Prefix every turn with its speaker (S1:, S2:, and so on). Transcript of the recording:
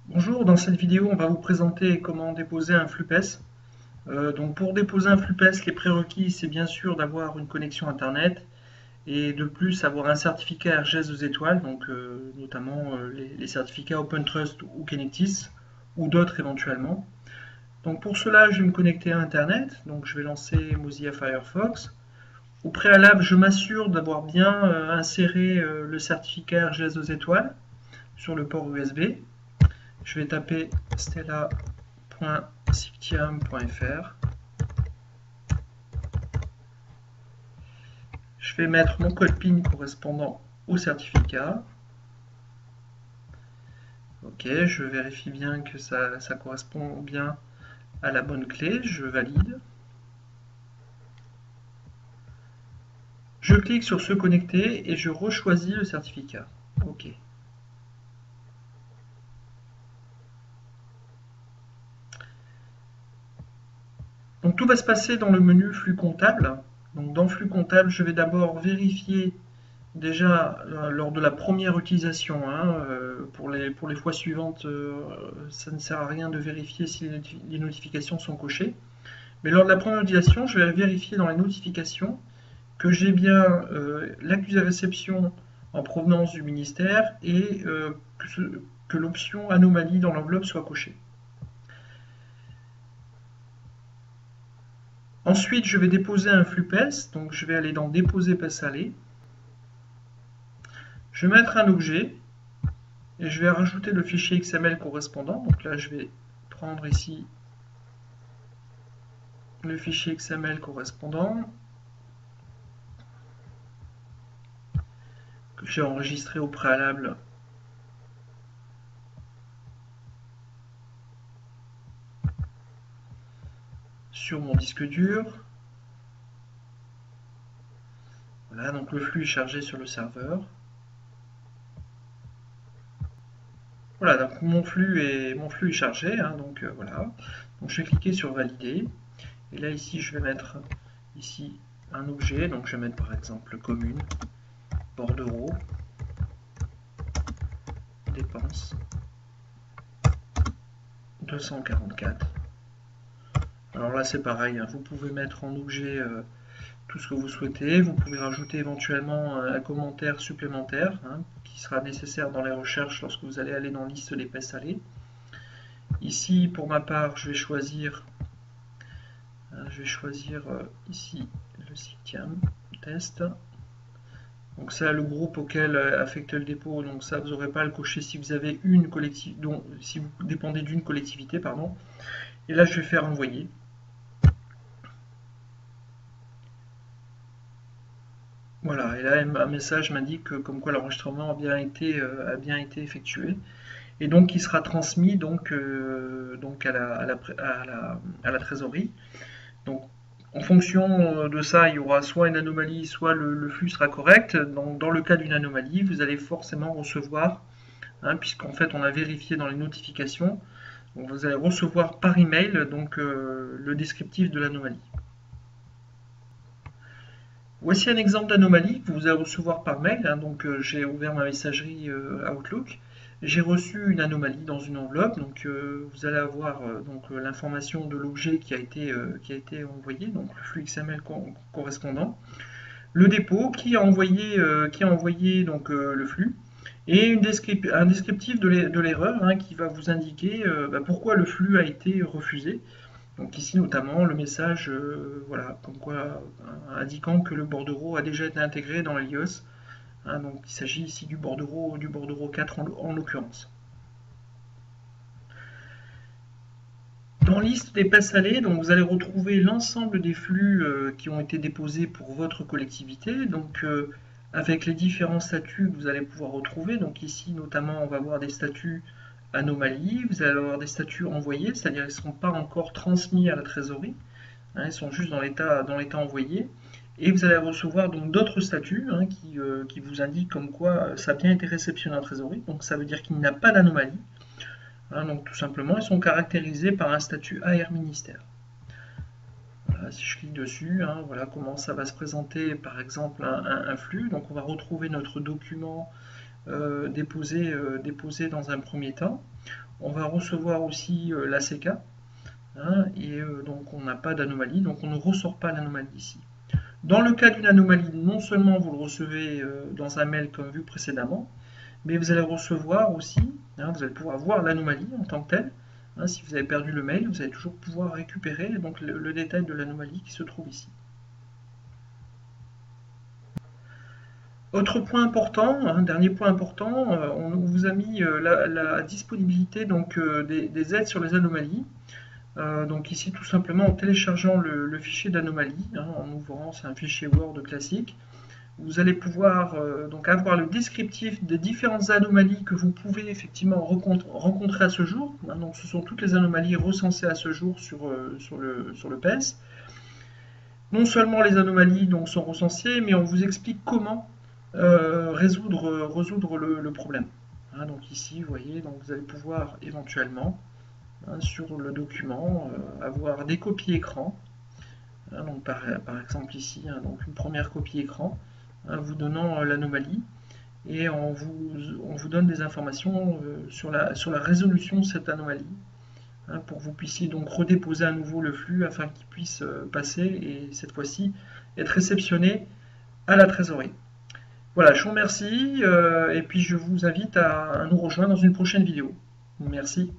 S1: Bonjour, dans cette vidéo, on va vous présenter comment déposer un flux PES. Donc pour déposer un flux PES, les prérequis, c'est bien sûr d'avoir une connexion Internet et de plus avoir un certificat RGS 2 étoiles, donc notamment les certificats OpenTrust ou Kennetis, ou d'autres éventuellement. Donc pour cela, je vais me connecter à Internet, donc je vais lancer Mozilla Firefox. Au préalable, je m'assure d'avoir bien inséré le certificat RGS 2 étoiles sur le port USB. Je vais taper stella.sictiam.fr. Je vais mettre mon code PIN correspondant au certificat. Ok, je vérifie bien que ça correspond bien à la bonne clé. Je valide. Je clique sur se connecter et je rechoisis le certificat. Ok. Donc tout va se passer dans le menu flux comptable. Donc dans flux comptable, je vais d'abord vérifier déjà lors de la première utilisation, hein, pour les fois suivantes, ça ne sert à rien de vérifier si les notifications sont cochées. Mais lors de la première utilisation, je vais vérifier dans les notifications que j'ai bien l'accusé réception en provenance du ministère et que l'option anomalie dans l'enveloppe soit cochée. Ensuite, je vais déposer un flux PES, donc je vais aller dans déposer PES aller. Je vais mettre un objet et je vais rajouter le fichier XML correspondant. Donc là, je vais prendre ici le fichier XML correspondant que j'ai enregistré au préalable sur mon disque dur. Voilà, donc le flux est chargé sur le serveur. Voilà, donc mon flux est chargé, hein, donc voilà. Donc je vais cliquer sur valider. Et là ici, je vais mettre ici un objet. Donc je vais mettre par exemple commune, bordereau, dépenses 244. Alors là c'est pareil, hein, vous pouvez mettre en objet tout ce que vous souhaitez. Vous pouvez rajouter éventuellement un commentaire supplémentaire, hein, qui sera nécessaire dans les recherches lorsque vous allez aller dans la liste des PES salés. Ici, pour ma part, je vais choisir ici le Cictiam test. Donc ça, le groupe auquel affecte le dépôt, donc ça, vous n'aurez pas à le cocher si vous avez une collectivité, si vous dépendez d'une collectivité, pardon. Et là, je vais faire envoyer. Voilà, et là, un message m'indique comme quoi l'enregistrement a bien été effectué. Et donc, il sera transmis donc à la trésorerie. Donc, en fonction de ça, il y aura soit une anomalie, soit le flux sera correct. Donc, dans le cas d'une anomalie, vous allez forcément recevoir, hein, puisqu'en fait on a vérifié dans les notifications, donc vous allez recevoir par email donc, le descriptif de l'anomalie. Voici un exemple d'anomalie que vous allez recevoir par mail, hein, donc j'ai ouvert ma messagerie Outlook. J'ai reçu une anomalie dans une enveloppe, donc vous allez avoir l'information de l'objet qui a été envoyé, donc le flux XML correspondant, le dépôt qui a envoyé donc, le flux, et un descriptif de l'erreur, hein, qui va vous indiquer pourquoi le flux a été refusé. Donc ici notamment le message voilà, comme quoi, indiquant que le bordereau a déjà été intégré dans l'IOS. Hein, donc il s'agit ici du bordereau 4 en l'occurrence. Dans liste des PES salés, donc vous allez retrouver l'ensemble des flux qui ont été déposés pour votre collectivité. Donc avec les différents statuts que vous allez pouvoir retrouver. Donc ici notamment on va voir des statuts anomalies, vous allez avoir des statuts envoyés, c'est-à-dire qu'ils ne sont pas encore transmis à la trésorerie. Hein, ils sont juste dans l'état envoyé. Et vous allez recevoir donc d'autres statuts, hein, qui vous indiquent comme quoi ça a bien été réceptionné en trésorerie. Donc ça veut dire qu'il n'y a pas d'anomalie. Hein, donc tout simplement, ils sont caractérisés par un statut AR ministère. Voilà, si je clique dessus, hein, voilà comment ça va se présenter par exemple un flux. Donc on va retrouver notre document déposé dans un premier temps. On va recevoir aussi l'ACK, hein, et donc on n'a pas d'anomalie, donc on ne ressort pas l'anomalie ici. Dans le cas d'une anomalie, non seulement vous le recevez dans un mail comme vu précédemment, mais vous allez recevoir aussi, hein, vous allez pouvoir voir l'anomalie en tant que telle. Hein, si vous avez perdu le mail, vous allez toujours pouvoir récupérer donc, le détail de l'anomalie qui se trouve ici. Autre point important, un dernier point important, on vous a mis la disponibilité donc, des aides sur les anomalies. Donc ici tout simplement en téléchargeant le fichier d'anomalie, hein, en ouvrant, c'est un fichier Word classique, vous allez pouvoir donc avoir le descriptif des différentes anomalies que vous pouvez effectivement rencontrer à ce jour. Hein, donc ce sont toutes les anomalies recensées à ce jour sur le PS. Non seulement les anomalies donc, sont recensées, mais on vous explique comment résoudre le problème. Hein, donc ici, vous voyez, donc vous allez pouvoir éventuellement, hein, sur le document, avoir des copies écran. Hein, donc par exemple ici, hein, donc une première copie écran, hein, vous donnant l'anomalie, et on vous donne des informations sur la résolution de cette anomalie, hein, pour que vous puissiez donc redéposer à nouveau le flux afin qu'il puisse passer et cette fois-ci être réceptionné à la trésorerie. Voilà, je vous remercie et puis je vous invite à nous rejoindre dans une prochaine vidéo. Merci.